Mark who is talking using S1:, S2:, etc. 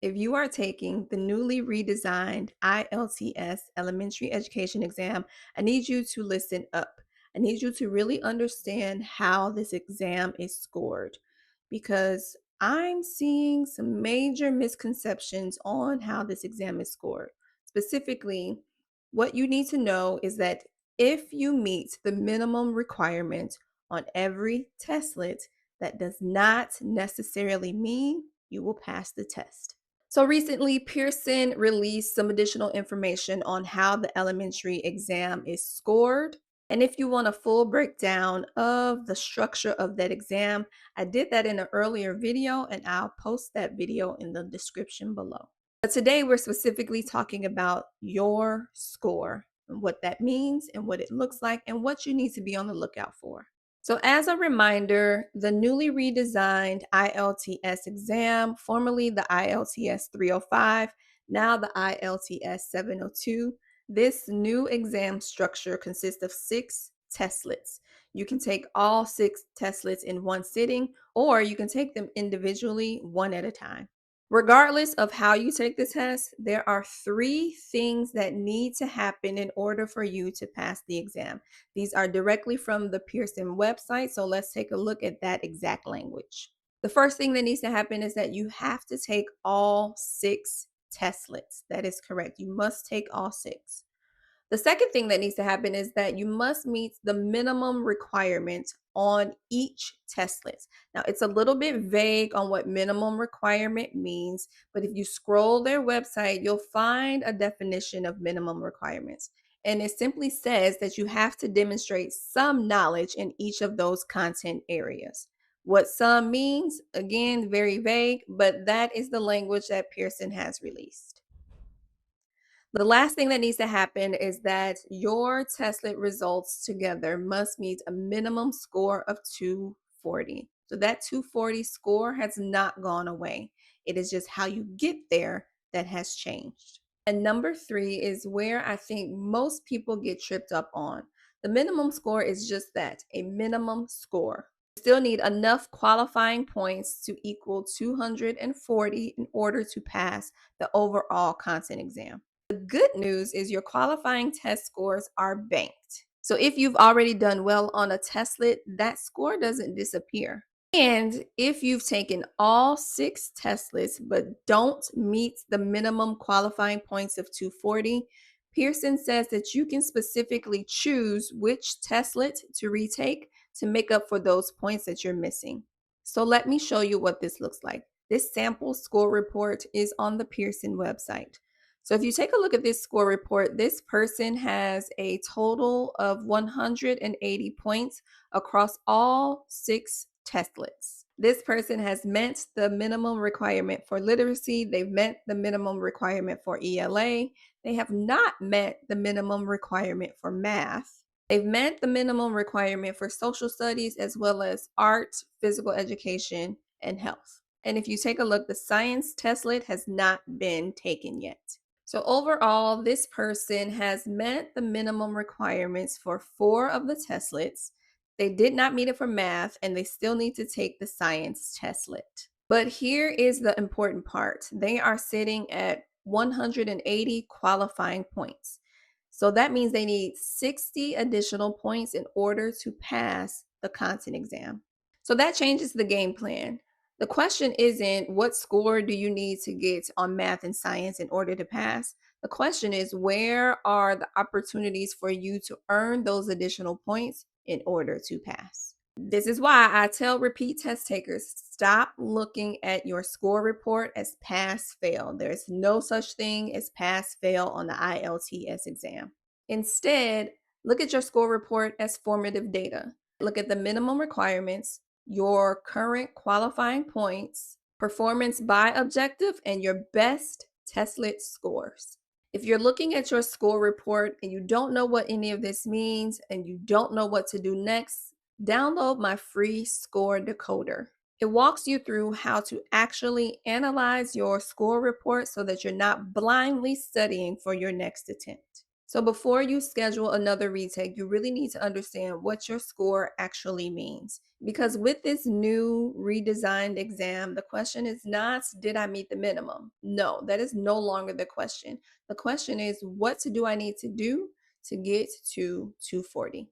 S1: If you are taking the newly redesigned ILTS elementary education exam, I need you to listen up. I need you to really understand how this exam is scored because I'm seeing some major misconceptions on how this exam is scored. Specifically, what you need to know is that if you meet the minimum requirement on every testlet, that does not necessarily mean you will pass the test. So recently, Pearson released some additional information on how the elementary exam is scored. And if you want a full breakdown of the structure of that exam, I did that in an earlier video and I'll post that video in the description below. But today we're specifically talking about your score and what that means and what it looks like and what you need to be on the lookout for. So as a reminder, the newly redesigned ILTS exam, formerly the ILTS 305, now the ILTS 702, this new exam structure consists of 6 testlets. You can take all 6 testlets in one sitting, or you can take them individually, one at a time. Regardless of how you take the test, there are 3 things that need to happen in order for you to pass the exam. These are directly from the Pearson website, so let's take a look at that exact language. The first thing that needs to happen is that you have to take all 6 testlets. That is correct. You must take all 6. The second thing that needs to happen is that you must meet the minimum requirement on each testlet. Now, it's a little bit vague on what minimum requirement means, but if you scroll their website, you'll find a definition of minimum requirements. And it simply says that you have to demonstrate some knowledge in each of those content areas. What some means, again, very vague, but that is the language that Pearson has released. The last thing that needs to happen is that your testlet results together must meet a minimum score of 240. So that 240 score has not gone away. It is just how you get there that has changed. And number 3 is where I think most people get tripped up on. The minimum score is just that, a minimum score. You still need enough qualifying points to equal 240 in order to pass the overall content exam. The good news is your qualifying test scores are banked. So if you've already done well on a testlet, that score doesn't disappear. And if you've taken all 6 testlets but don't meet the minimum qualifying points of 240, Pearson says that you can specifically choose which testlet to retake to make up for those points that you're missing. So let me show you what this looks like. This sample score report is on the Pearson website. So if you take a look at this score report, this person has a total of 180 points across all 6 testlets. This person has met the minimum requirement for literacy. They've met the minimum requirement for ELA. They have not met the minimum requirement for math. They've met the minimum requirement for social studies as well as art, physical education, and health. And if you take a look, the science testlet has not been taken yet. So overall, this person has met the minimum requirements for 4 of the testlets. They did not meet it for math, and they still need to take the science testlet. But here is the important part. They are sitting at 180 qualifying points. So that means they need 60 additional points in order to pass the content exam. So that changes the game plan. The question isn't what score do you need to get on math and science in order to pass? The question is where are the opportunities for you to earn those additional points in order to pass? This is why I tell repeat test takers, stop looking at your score report as pass fail. There's no such thing as pass fail on the ILTS exam. Instead, look at your score report as formative data. Look at the minimum requirements, your current qualifying points, performance by objective, and your best testlet scores. If you're looking at your score report and you don't know what any of this means and you don't know what to do next, download my free score decoder. It walks you through how to actually analyze your score report so that you're not blindly studying for your next attempt. So before you schedule another retake, you really need to understand what your score actually means. Because with this new redesigned exam, the question is not, did I meet the minimum? No, that is no longer the question. The question is, what do I need to do to get to 240?